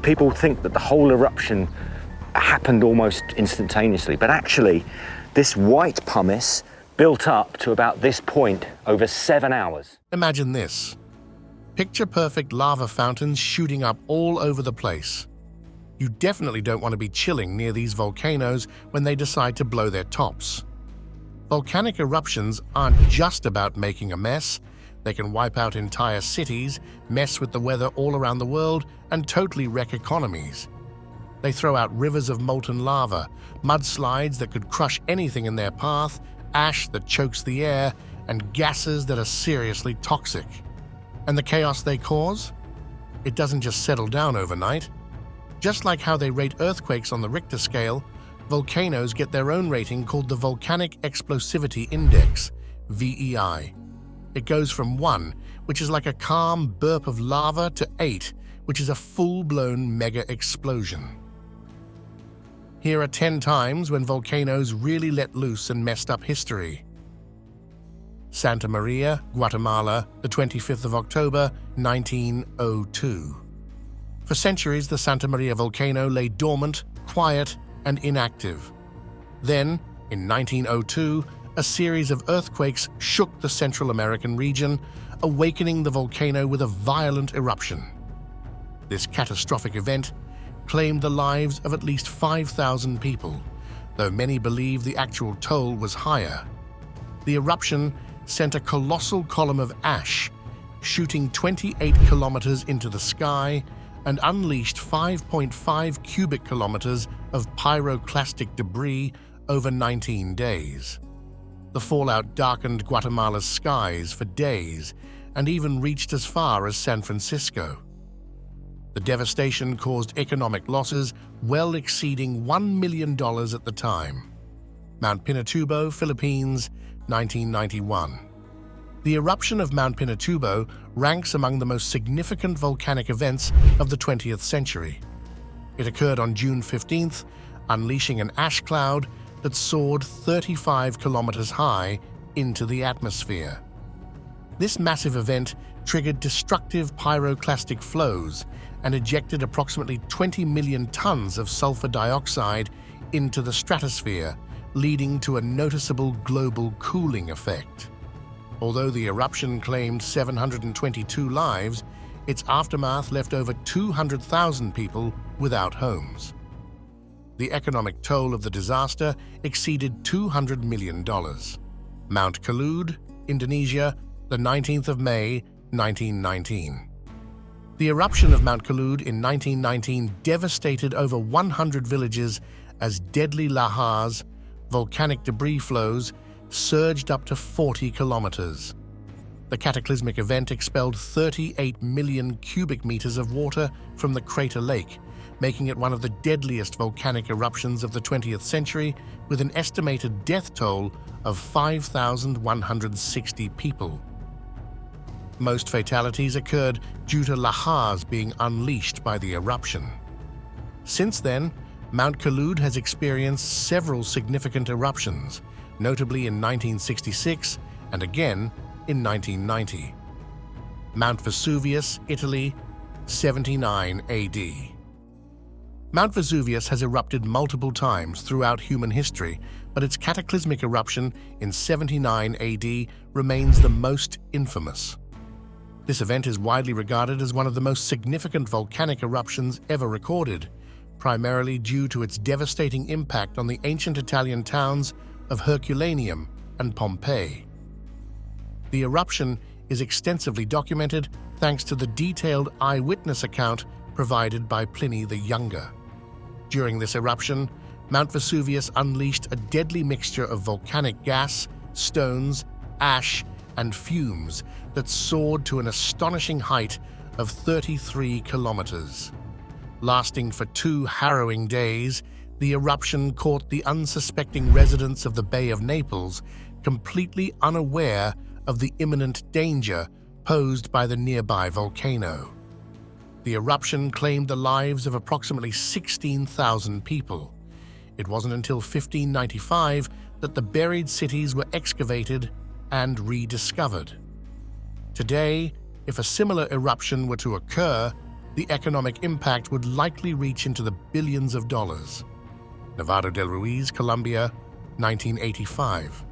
People think that the whole eruption happened almost instantaneously, but actually this white pumice built up to about this point over 7 hours. Imagine this. Picture-perfect lava fountains shooting up all over the place. You definitely don't want to be chilling near these volcanoes when they decide to blow their tops. Volcanic eruptions aren't just about making a mess. They can wipe out entire cities, mess with the weather all around the world, and totally wreck economies. They throw out rivers of molten lava, mudslides that could crush anything in their path, ash that chokes the air, and gases that are seriously toxic. And the chaos they cause? It doesn't just settle down overnight. Just like how they rate earthquakes on the Richter scale, volcanoes get their own rating called the Volcanic Explosivity Index, VEI. It goes from 1, which is like a calm burp of lava, to 8, which is a full-blown mega explosion. Here are 10 times when volcanoes really let loose and messed up history. Santa Maria, Guatemala, the 25th of October, 1902. For centuries, the Santa Maria volcano lay dormant, quiet, and inactive. Then, in 1902, a series of earthquakes shook the Central American region, awakening the volcano with a violent eruption. This catastrophic event claimed the lives of at least 5,000 people, though many believe the actual toll was higher. The eruption sent a colossal column of ash, shooting 28 kilometers into the sky, and unleashed 5.5 cubic kilometers of pyroclastic debris over 19 days. The fallout darkened Guatemala's skies for days and even reached as far as San Francisco. The devastation caused economic losses well exceeding $1 million at the time. Mount Pinatubo, Philippines, 1991. The eruption of Mount Pinatubo ranks among the most significant volcanic events of the 20th century. It occurred on June 15th, unleashing an ash cloud that soared 35 kilometers high into the atmosphere. This massive event triggered destructive pyroclastic flows and ejected approximately 20 million tons of sulfur dioxide into the stratosphere, leading to a noticeable global cooling effect. Although the eruption claimed 722 lives, its aftermath left over 200,000 people without homes. The economic toll of the disaster exceeded $200 million. Mount Khulud, Indonesia, the 19th of May, 1919. The eruption of Mount Khulud in 1919 devastated over 100 villages as deadly lahars, volcanic debris flows, surged up to 40 kilometers. The cataclysmic event expelled 38 million cubic meters of water from the crater lake, making it one of the deadliest volcanic eruptions of the 20th century, with an estimated death toll of 5,160 people. Most fatalities occurred due to lahars being unleashed by the eruption. Since then, Mount Khulud has experienced several significant eruptions, notably in 1966 and again in 1990. Mount Vesuvius, Italy, 79 AD. Mount Vesuvius has erupted multiple times throughout human history, but its cataclysmic eruption in 79 AD remains the most infamous. This event is widely regarded as one of the most significant volcanic eruptions ever recorded, primarily due to its devastating impact on the ancient Italian towns of Herculaneum and Pompeii. The eruption is extensively documented thanks to the detailed eyewitness account provided by Pliny the Younger. During this eruption, Mount Vesuvius unleashed a deadly mixture of volcanic gas, stones, ash, and fumes that soared to an astonishing height of 33 kilometers. Lasting for 2 harrowing days, the eruption caught the unsuspecting residents of the Bay of Naples completely unaware of the imminent danger posed by the nearby volcano. The eruption claimed the lives of approximately 16,000 people. It wasn't until 1595 that the buried cities were excavated and rediscovered. Today, if a similar eruption were to occur, the economic impact would likely reach into the billions of dollars. Nevado del Ruiz, Colombia, 1985.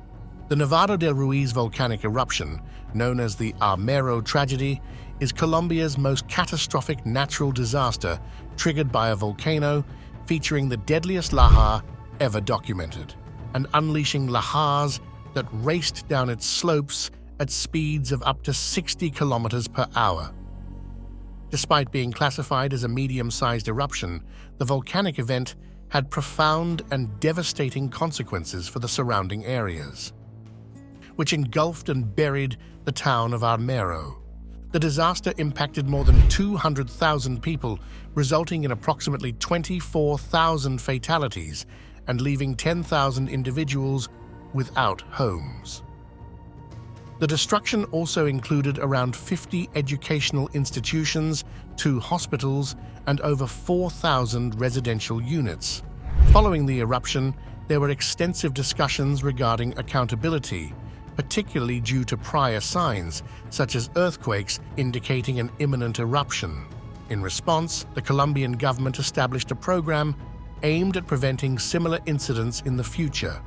The Nevado del Ruiz volcanic eruption, known as the Armero tragedy, is Colombia's most catastrophic natural disaster triggered by a volcano featuring the deadliest lahar ever documented, and unleashing lahars that raced down its slopes at speeds of up to 60 kilometers per hour. Despite being classified as a medium-sized eruption, the volcanic event had profound and devastating consequences for the surrounding areas, which engulfed and buried the town of Armero. The disaster impacted more than 200,000 people, resulting in approximately 24,000 fatalities and leaving 10,000 individuals without homes. The destruction also included around 50 educational institutions, 2 hospitals, and over 4,000 residential units. Following the eruption, there were extensive discussions regarding accountability, particularly due to prior signs, such as earthquakes indicating an imminent eruption. In response, the Colombian government established a program aimed at preventing similar incidents in the future.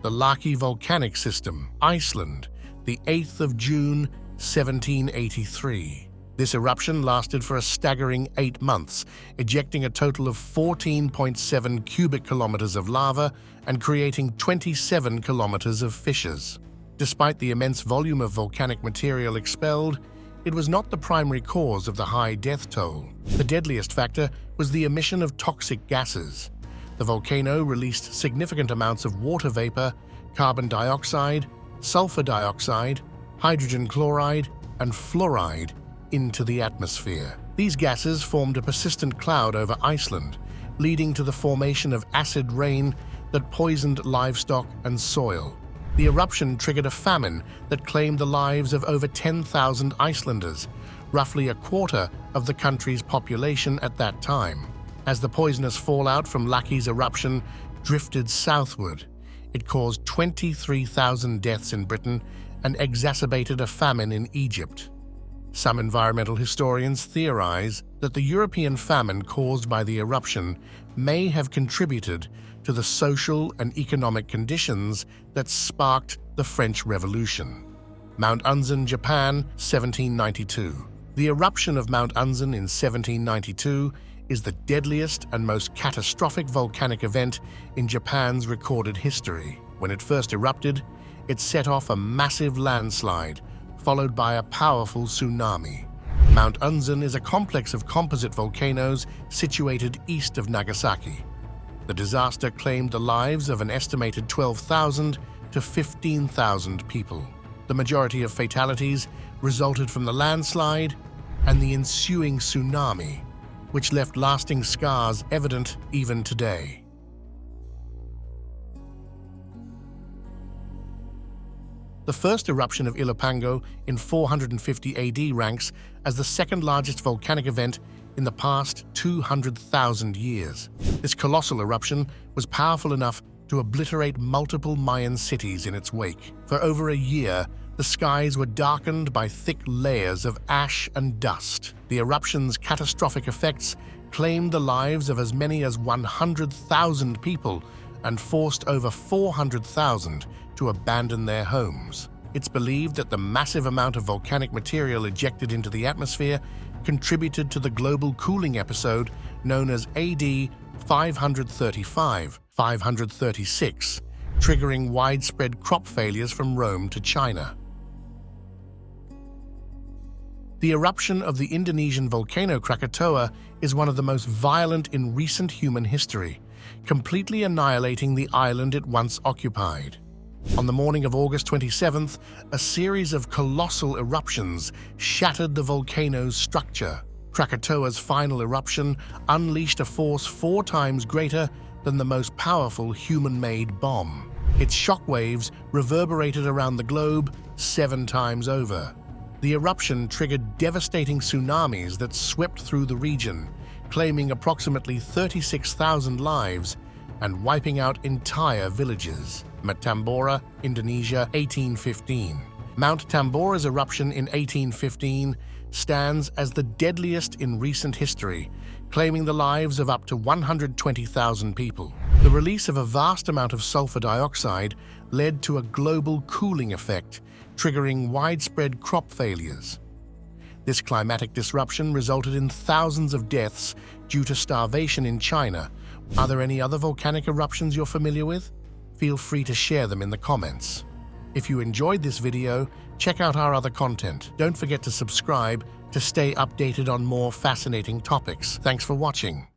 The Laki volcanic system, Iceland, the 8th of June, 1783. This eruption lasted for a staggering 8 months, ejecting a total of 14.7 cubic kilometers of lava and creating 27 kilometers of fissures. Despite the immense volume of volcanic material expelled, it was not the primary cause of the high death toll. The deadliest factor was the emission of toxic gases. The volcano released significant amounts of water vapor, carbon dioxide, sulfur dioxide, hydrogen chloride, and fluoride into the atmosphere. These gases formed a persistent cloud over Iceland, leading to the formation of acid rain that poisoned livestock and soil. The eruption triggered a famine that claimed the lives of over 10,000 Icelanders, roughly a quarter of the country's population at that time. As the poisonous fallout from Laki's eruption drifted southward, it caused 23,000 deaths in Britain and exacerbated a famine in Egypt. Some environmental historians theorize that the European famine caused by the eruption may have contributed to the social and economic conditions that sparked the French Revolution. Mount Unzen, Japan, 1792. The eruption of Mount Unzen in 1792 is the deadliest and most catastrophic volcanic event in Japan's recorded history. When it first erupted, it set off a massive landslide, followed by a powerful tsunami. Mount Unzen is a complex of composite volcanoes situated east of Nagasaki. The disaster claimed the lives of an estimated 12,000 to 15,000 people. The majority of fatalities resulted from the landslide and the ensuing tsunami, which left lasting scars evident even today. The first eruption of Ilopango in 450 AD ranks as the second largest volcanic event in the past 200,000 years. This colossal eruption was powerful enough to obliterate multiple Mayan cities in its wake. For over a year, the skies were darkened by thick layers of ash and dust. The eruption's catastrophic effects claimed the lives of as many as 100,000 people and forced over 400,000 to abandon their homes. It's believed that the massive amount of volcanic material ejected into the atmosphere contributed to the global cooling episode known as AD 535-536, triggering widespread crop failures from Rome to China. The eruption of the Indonesian volcano Krakatoa is one of the most violent in recent human history, completely annihilating the island it once occupied. On the morning of August 27th, a series of colossal eruptions shattered the volcano's structure. Krakatoa's final eruption unleashed a force 4 times greater than the most powerful human-made bomb. Its shockwaves reverberated around the globe 7 times over. The eruption triggered devastating tsunamis that swept through the region, claiming approximately 36,000 lives and wiping out entire villages. Mount Tambora, Indonesia, 1815. Mount Tambora's eruption in 1815 stands as the deadliest in recent history, claiming the lives of up to 120,000 people. The release of a vast amount of sulfur dioxide led to a global cooling effect, triggering widespread crop failures. This climatic disruption resulted in thousands of deaths due to starvation in China. Are there any other volcanic eruptions you're familiar with? Feel free to share them in the comments. If you enjoyed this video, check out our other content. Don't forget to subscribe to stay updated on more fascinating topics. Thanks for watching.